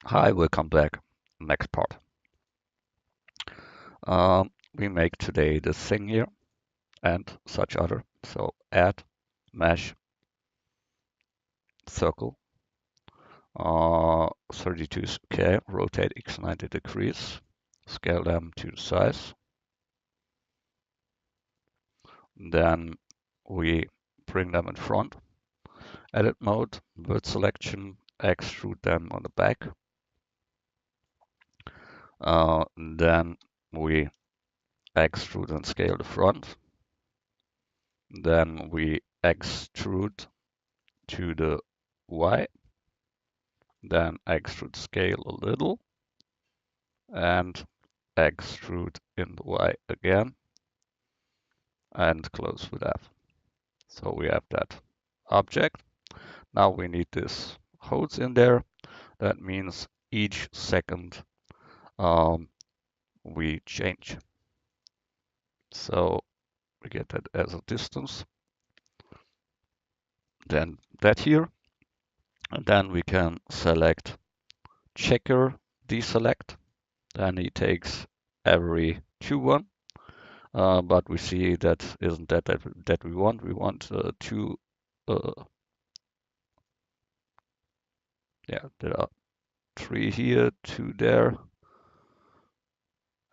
Hi, welcome back. Next part. We make today this thing here and such other. So add, mesh, circle, 32 okay, rotate x 90 degrees, scale them to the size. Then we bring them in front, edit mode, word selection, extrude them on the back. Then we extrude and scale the front. Then we extrude to the Y, then extrude scale a little, and extrude in the Y again, and close with F. So we have that object. Now we need this holes in there. That means each second we change. So we get that as a distance. Then that here. And then we can select checker, deselect. Then he takes every two-one. But we see that isn't that we want. We want two. Yeah, there are three here, two there,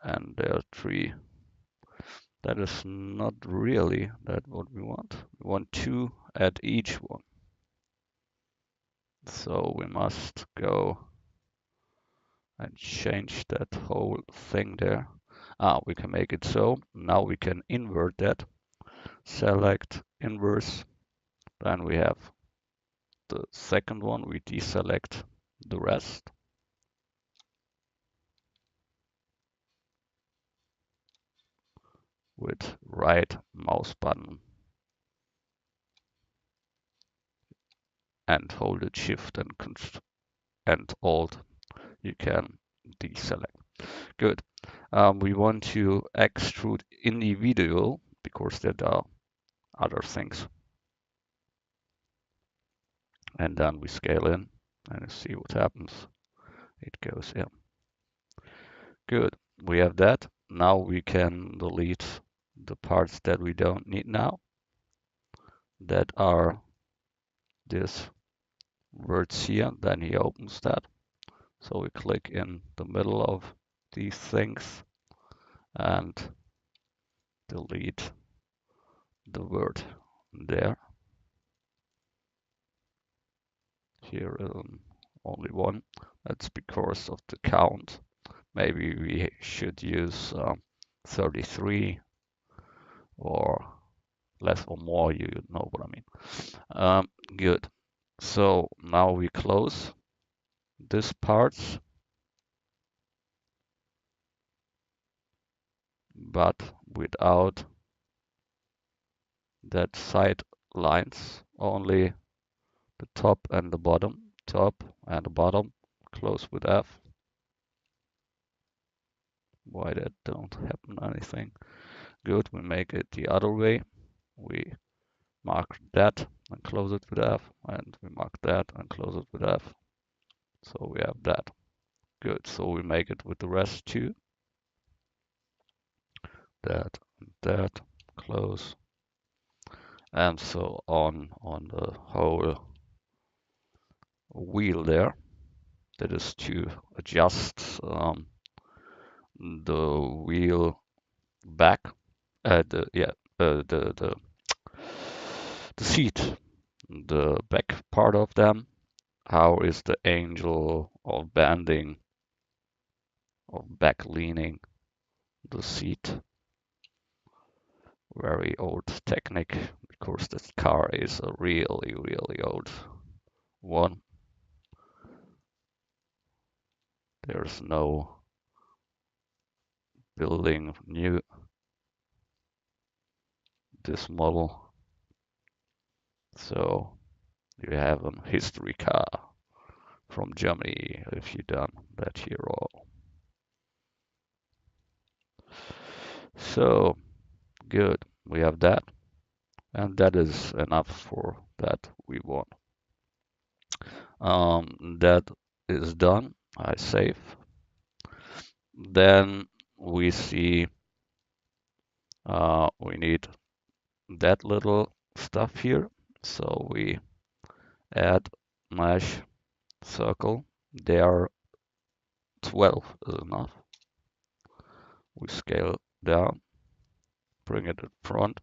and there are three. That is not really that what we want. We want two at each one. So we must go and change that whole thing there. We can make it so. Now we can invert that. Select inverse. Then we have the second one. We deselect the rest. With right mouse button and hold it shift and alt, you can deselect. Good. We want to extrude individual because there are other things. And then we scale in and see what happens. It goes in. Good. We have that. Now we can delete the parts that we don't need now. That are these words here. Then he opens that. So we click in the middle of these things and delete the word there. Here only one. That's because of the count. Maybe we should use 33 or less or more, you know what I mean. Good. So now we close this parts, but without that side lines, only the top and the bottom, top and the bottom, close with F. Why that don't happen anything? Good, we make it the other way. We mark that and close it with F, and we mark that and close it with F. So we have that. Good, so we make it with the rest too. That, that, close, and so on the whole wheel there. That is to adjust the wheel back, the seat, the back part of them. How is the angle of bending, of back leaning the seat? Very old technique because this car is a really, really old one. There's no building new this model. So you have a history car from Germany if you done that here all. So good, we have that, and that is enough for that we want. That is done. I save. Then we see we need that little stuff here. So we add mesh circle. There are 12 is enough. We scale down, bring it in front,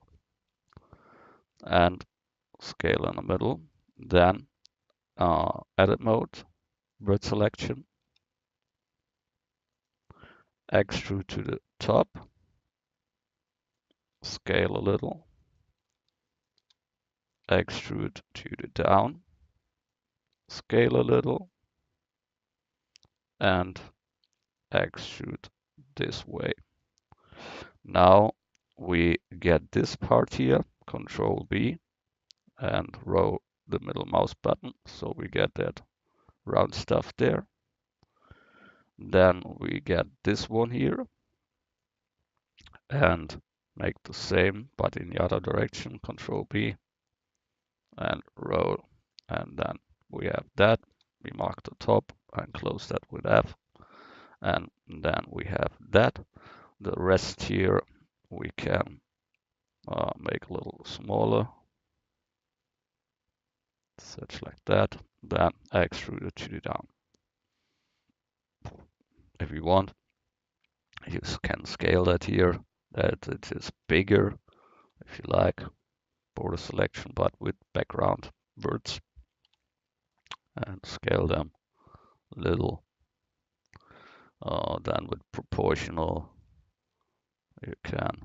and scale in the middle. Then edit mode, bird selection, extrude to the top, scale a little, extrude to the down, scale a little, and extrude this way. Now we get this part here, Control B, and row the middle mouse button, so we get that round stuff there. Then we get this one here, and make the same, but in the other direction, Control B, and row, and then we have that. We mark the top and close that with F, and then we have that. The rest here we can make a little smaller, such like that. Then extrude it to the down. If you want, you can scale that here, that it is bigger, if you like. Border selection, but with background words, and scale them a little. Then with proportional, you can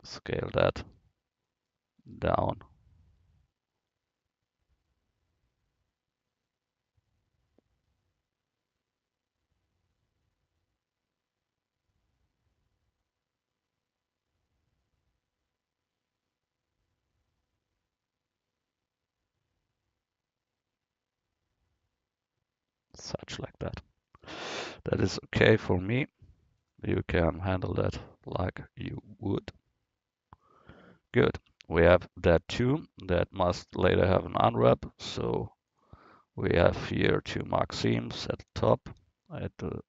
scale that down. Such like that. That is okay for me. You can handle that like you would. Good. We have that too. That must later have an unwrap. So we have here two mark seams at the top, at the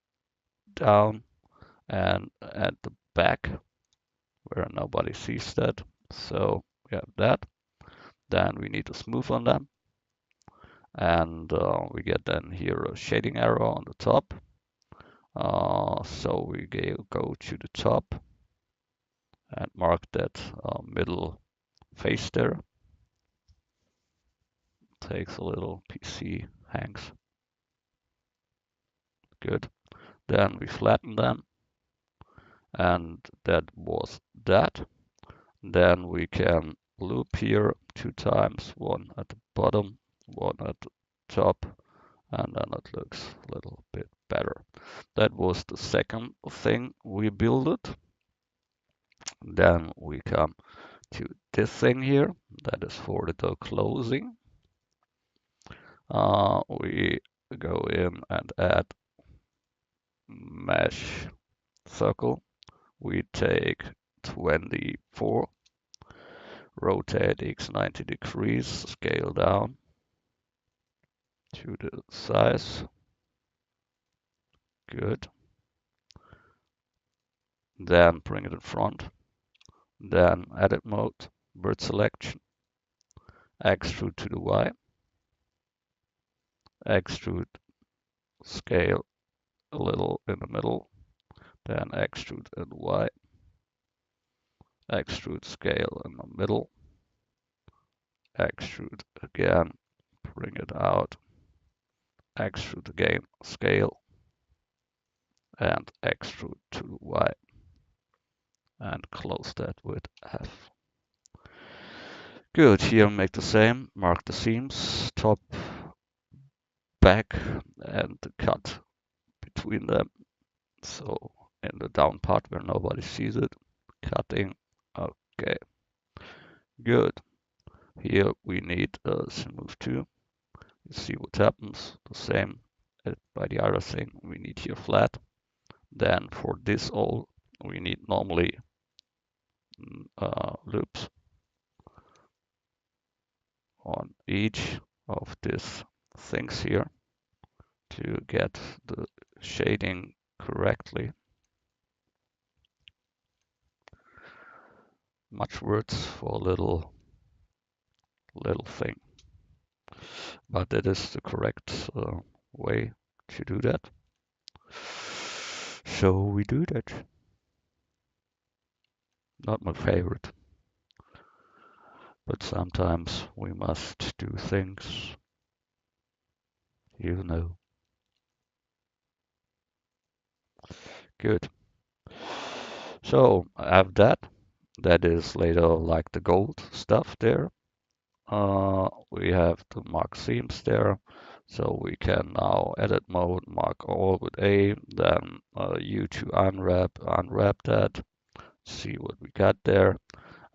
down, and at the back where nobody sees that. So we have that. Then we need to smooth on them. And we get then here a shading arrow on the top. So we go to the top and mark that middle face there. Takes a little PC hangs. Good. Then we flatten them, and that was that. Then we can loop here 2 times, one at the bottom, one at the top, and then it looks a little bit better. That was the second thing we built. Then we come to this thing here, that is for the door closing. We go in and add mesh circle. We take 24, rotate x 90 degrees, scale down to the size. Good. Then bring it in front. Then edit mode, bird selection, extrude to the Y, extrude, scale a little in the middle, then extrude in Y, extrude, scale in the middle, extrude again, bring it out, extrude again, scale, and extrude to Y, and close that with F. Good, here make the same, mark the seams, top, back, and the cut between them. So in the down part where nobody sees it, cutting, okay, good. Here we need a smooth too. You see what happens, the same by the other thing, we need here flat. Then for this all, we need normally loops on each of these things here. to get the shading correctly. Much words for a little thing, but that is the correct way to do that. So we do that. Not my favorite, but sometimes we must do things, you know. Good. So I have that. That is later like the gold stuff there. We have the mark seams there. So we can now edit mode, mark all with A, then U to unwrap that, see what we got there.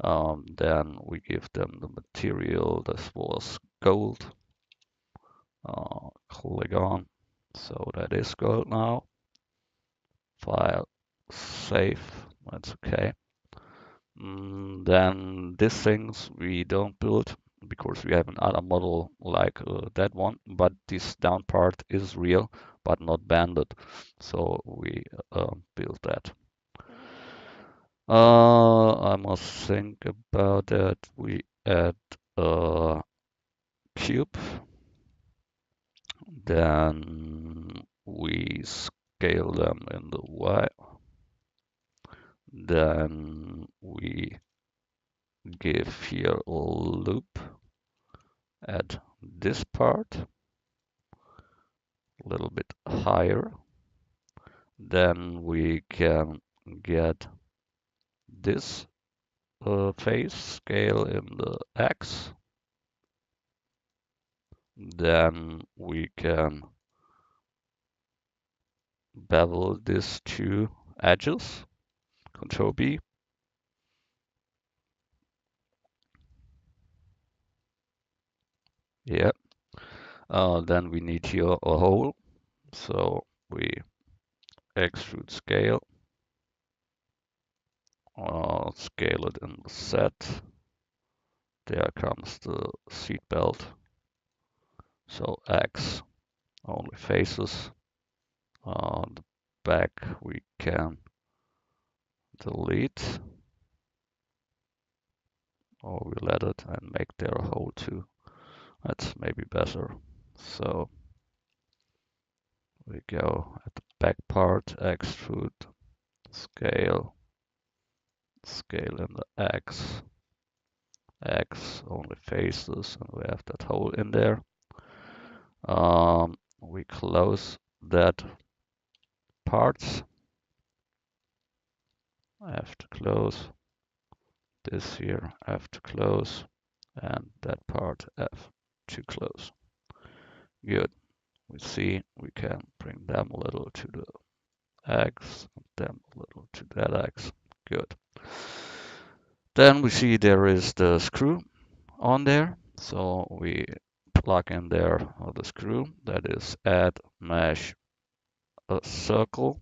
Then we give them the material. This was gold. Click on. So that is gold now. File, save. That's okay. Then these things we don't build because we have another model like that one, but this down part is real but not banded. So we build that. I must think about that. We add a cube, then we scale them in the Y, then we give here a loop at this part a little bit higher. Then we can get this face scale in the X. Then we can bevel these two edges. Control B. Yeah. Then we need here a hole. So we extrude scale. Scale it in the set. There comes the seat belt. So X only faces. The back we can delete, or we let it and make there a hole too. That's maybe better. So we go at the back part, extrude, scale, scale in the X, X only faces, and we have that hole in there. We close that parts. I have to close this here, I have to close, and that part I have to close. Good. We see we can bring them a little to the X, them a little to that X. Good. Then we see there is the screw on there. So we plug in there the screw. That is add mesh a circle.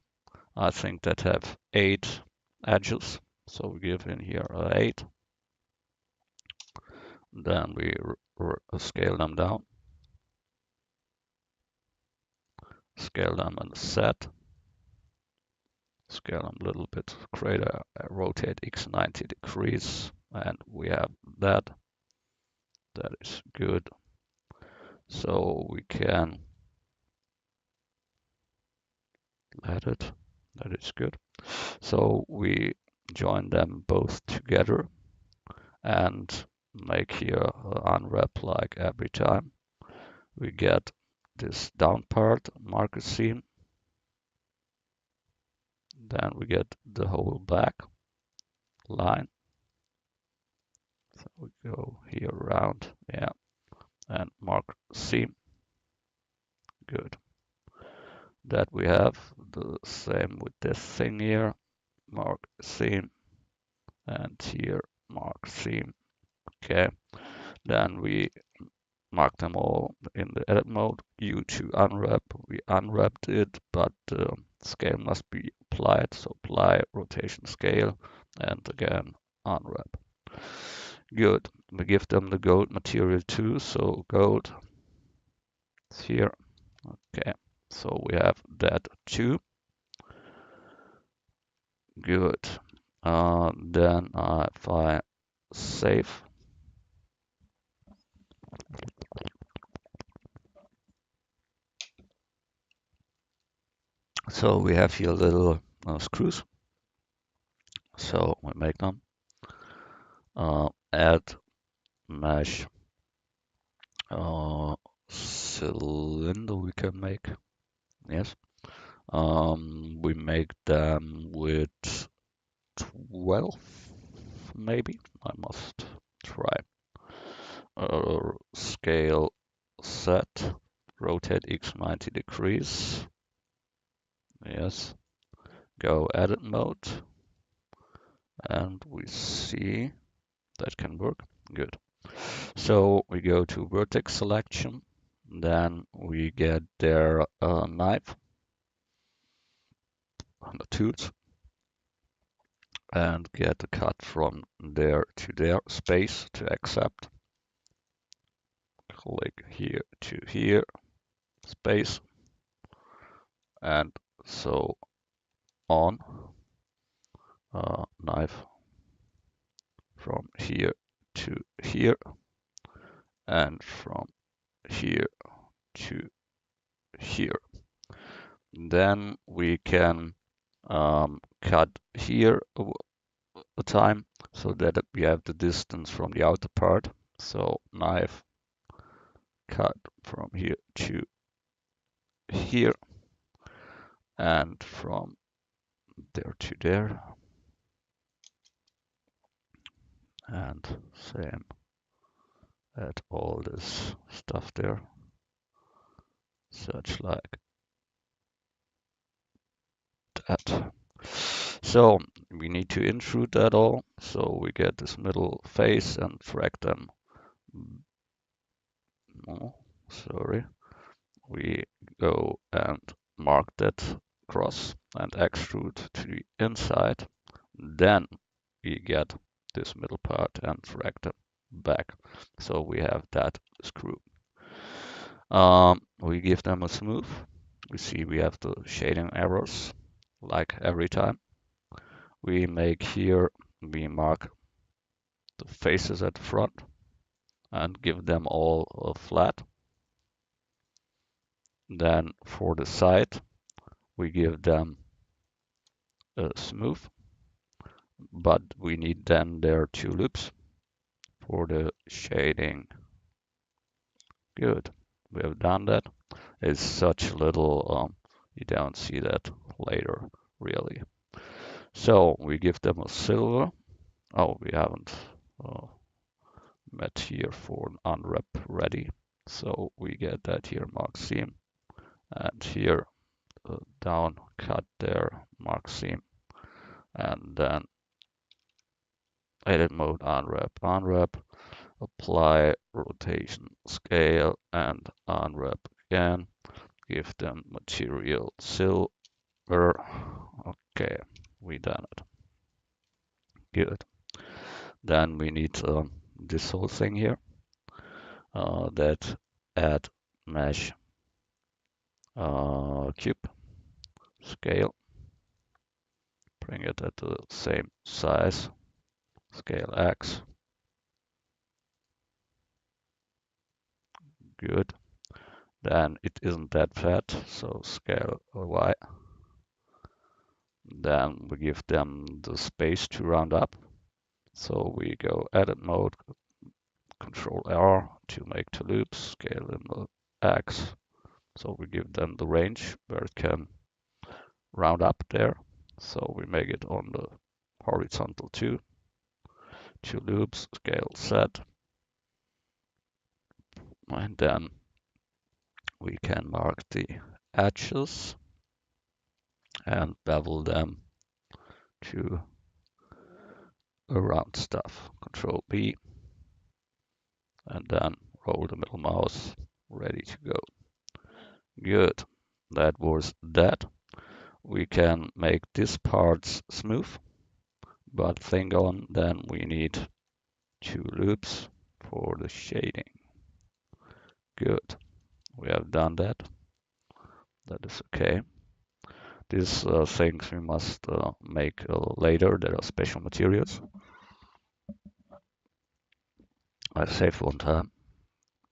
I think that have 8 edges. So we give in here 8. Then we scale them down. Scale them in the set. Scale them a little bit greater. Rotate X 90 degrees. And we have that. That is good. So we can let it. That is good. So we join them both together and make here unwrap like every time. We get this down part, marker seam. Then we get the whole back line. So we go here around, yeah, and mark seam. Good. That we have the same with this thing here, mark seam, and here mark seam. Okay. Then we mark them all in the edit mode. U to unwrap. We unwrapped it, but scale must be applied. So apply rotation scale, and again unwrap. Good. We give them the gold material too. So gold is here. Okay. So we have that too. Good. Then if I save, so we have here little screws. So we make them. Add mesh cylinder we can make. Yes. We make them with 12, maybe. I must try. Scale set, rotate x 90 degrees. Yes. Go edit mode, and we see that can work. Good. So we go to vertex selection, then we get their knife on the tools and get the cut from there to there, space to accept. Click here to here, space, and so on. Knife from here to here, and from here to here. Then we can cut here a time so that we have the distance from the outer part. So knife cut from here to here and from there to there, and same at all this stuff there, such like that. So we need to intrude that all, so we get this middle face and drag them. Oh, sorry. We go and mark that cross and extrude to the inside. Then we get this middle part and drag them back. So we have that screw. We give them a smooth. We see we have the shading errors like every time. We make here, we mark the faces at the front and give them all a flat. Then for the side, we give them a smooth, but we need then their two loops for the shading. Good, we have done that. It's such little, you don't see that later, really. So we give them a silver. Oh, we haven't met here for an unwrap ready. So we get that here, mark seam, and here down, cut there, mark seam, and then edit mode, unwrap, apply rotation scale, and unwrap again. Give them material silver. Okay, we done it. Good. Then we need this whole thing here. That add mesh cube scale. Bring it at the same size. Scale X. Good. Then it isn't that fat, so scale Y. Then we give them the space to round up. So we go edit mode, Control R to make two loops, scale in the X. So we give them the range where it can round up there. So we make it on the horizontal two loops, scale set. And then we can mark the edges and bevel them to around stuff. Control B, and then roll the middle mouse, ready to go. Good, that was that. We can make these parts smooth, but think on, then we need two loops for the shading. Good, we have done that. That is okay. These things we must make later. There are special materials. I saved one time.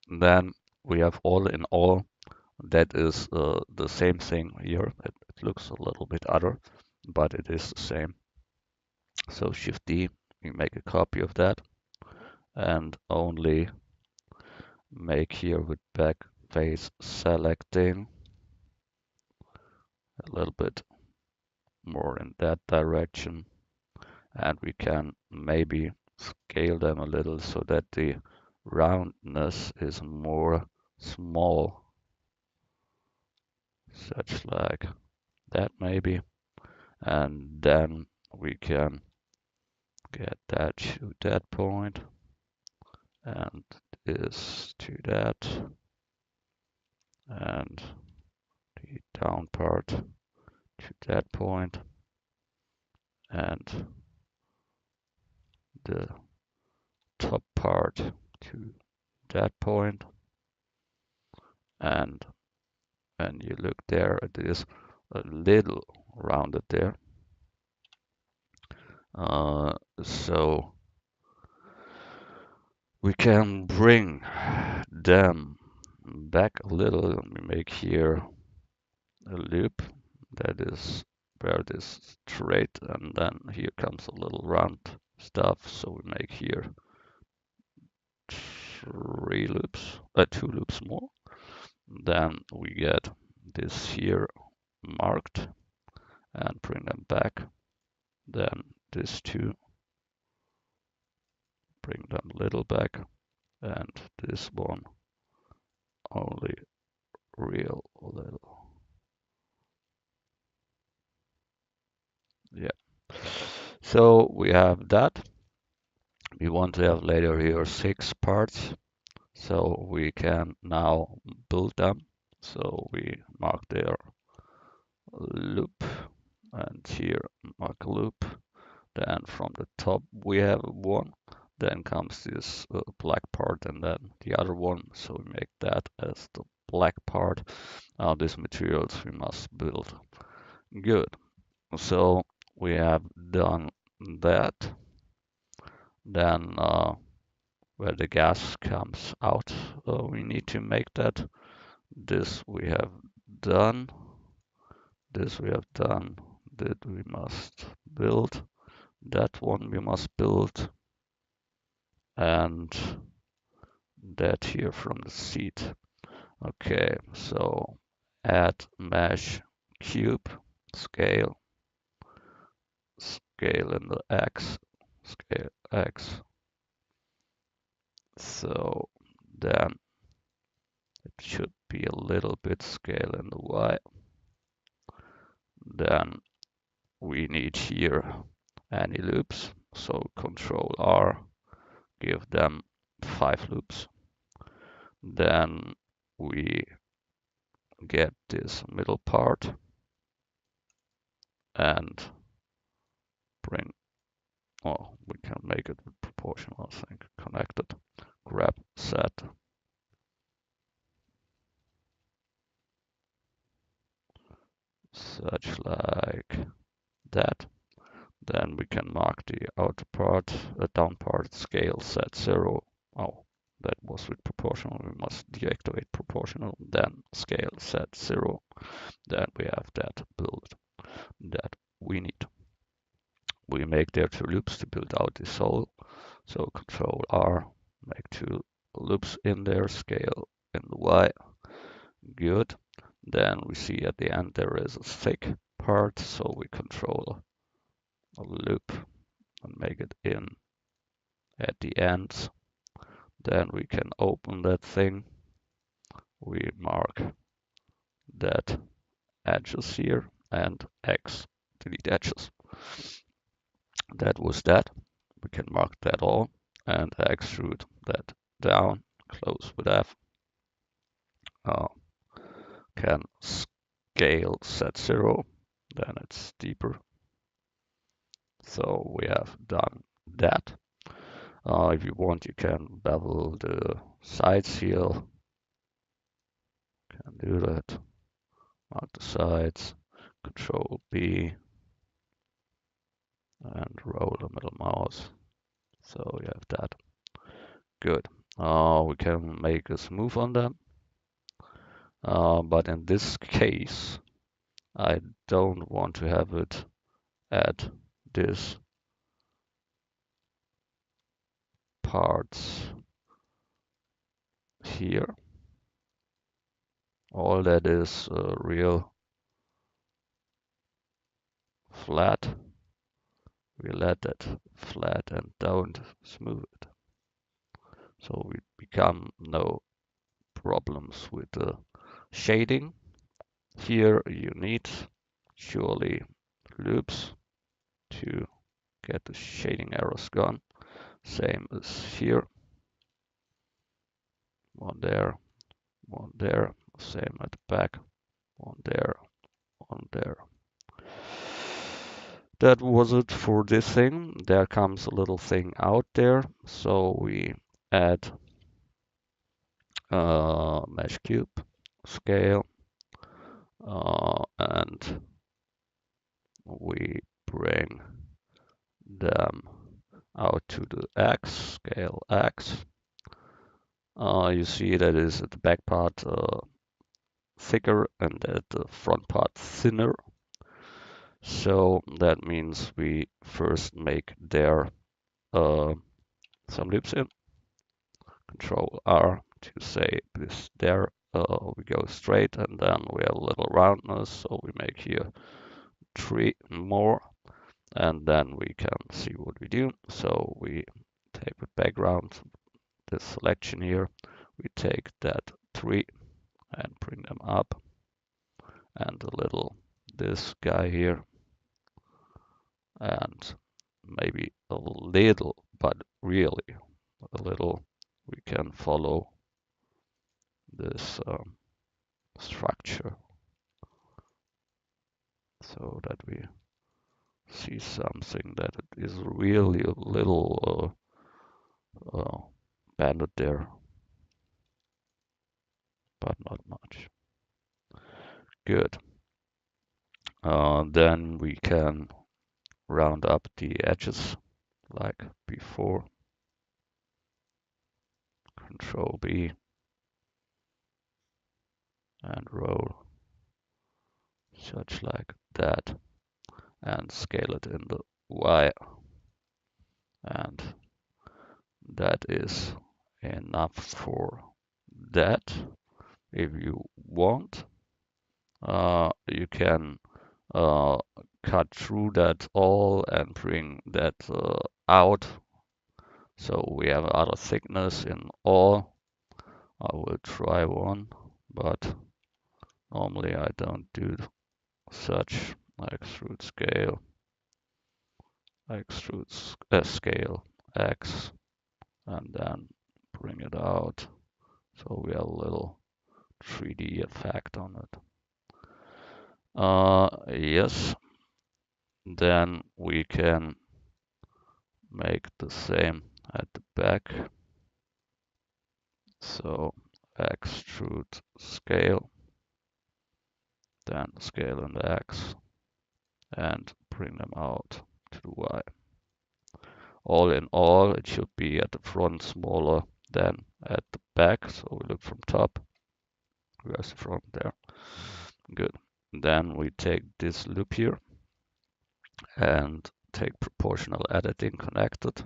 Then we have all in all. That is the same thing here. It looks a little bit other, but it is the same. So Shift D, we make a copy of that and only make here with back face selecting a little bit more in that direction. And we can maybe scale them a little so that the roundness is more small, such like that maybe. And then we can get that to that point and this to that and the down part to that point and the top part to that point. And when you look there, it is a little rounded there. So we can bring them back a little. We make here a loop that is where it is straight, and then here comes a little round stuff. So we make here two loops more. Then we get this here marked and bring them back. Then this two, bring them a little back, and this one only real little. Yeah. So we have that. We want to have later here 6 parts. So we can now build them. So we mark there loop and here mark a loop. Then from the top we have one. Then comes this black part and then the other one. So we make that as the black part. These materials we must build. Good. So we have done that. Then where the gas comes out, we need to make that. This we have done. This we have done. That we must build. That one we must build. And that here from the seat. Okay, so add mesh cube scale, scale in the X, scale X. So then it should be a little bit scale in the Y. Then we need here any loops. So Control R, give them 5 loops. Then we get this middle part and bring, oh, we can make it proportional, I think, connected. Grab set. Such like that. Then we can mark the outer part, down part, scale set 0. Oh, that was with proportional. We must deactivate proportional. Then scale set 0. Then we have that build that we need. We make there 2 loops to build out this hole. So Control R, make 2 loops in there, scale in the Y. Good. Then we see at the end there is a thick part, so we control a loop and make it in at the ends. Then we can open that thing. We mark that edges here and X, delete edges. That was that. We can mark that all and extrude that down, close with F. Can scale set 0, then it's deeper. So we have done that. If you want, you can bevel the sides here. Can do that. mark the sides, Control B, and roll the middle mouse. So you have that. Good. We can make a smooth on them, but in this case, I don't want to have it at this parts here. All that is real flat. We let that flat and don't smooth it. So we become no problems with the shading. Here you need surely loops to get the shading errors gone. Same as here. One there, one there. Same at the back. One there, one there. That was it for this thing. There comes a little thing out there. So we add mesh cube, scale, and we bring them out to the X, scale X. You see that is at the back part thicker and at the front part thinner. So that means we first make there some loops in. Control R to say this there. We go straight and then we have a little roundness. So we make here 3 more and then we can see what we do. So we take the background, this selection here. We take that 3 and bring them up and a little this guy here and maybe a little, but really a little, we can follow this structure so that we see something that it is really a little banded there, but not much. Good. Then we can round up the edges like before. Control B and roll such like that and scale it in the Y, and that is enough for that. If you want, you can cut through that all and bring that out. So we have other thickness in all. I will try one, but normally I don't do such. Extrude scale, extrude scale X, and then bring it out. So we have a little 3D effect on it. Yes, then we can make the same at the back. So extrude scale, then scale in the X, and bring them out to the Y. All in all, it should be at the front smaller than at the back. So we look from top, where's the front there? Good. Then we take this loop here and take proportional editing connected,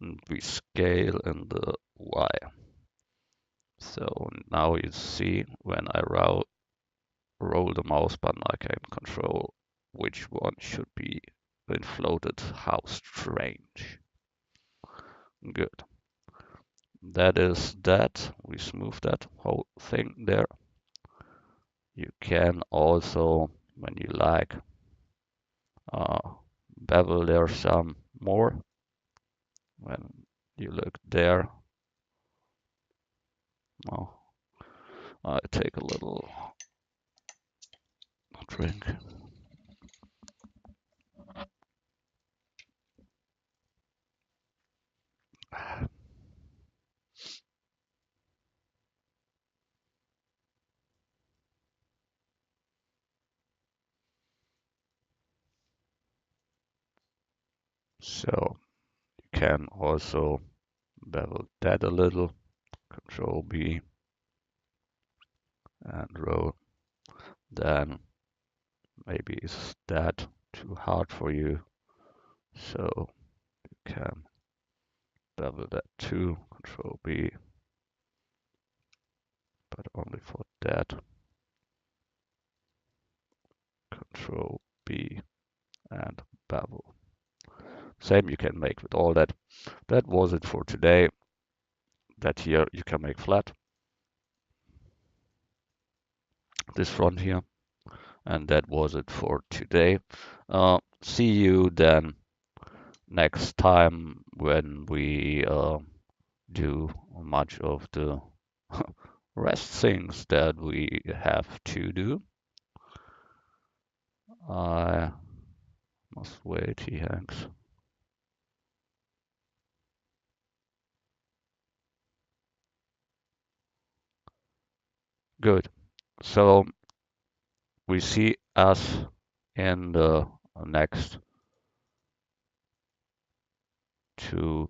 and we scale in the Y. So now you see when I roll the mouse button, I can control which one should be inflated. How strange. Good. That is that. We smooth that whole thing there. You can also, when you like, bevel there some more. When you look there, oh, I take a little drink. So you can also bevel that a little, Control B and roll. Then maybe is that too hard for you? So you can bevel that too, Control B, but only for that. Control B and bevel. Same you can make with all that. That was it for today. That here you can make flat. This front here. And that was it for today. See you then next time when we do much of the rest things that we have to do. I must wait, he hangs. Good. So we see us in the next tutorial.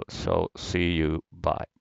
So see you. Bye.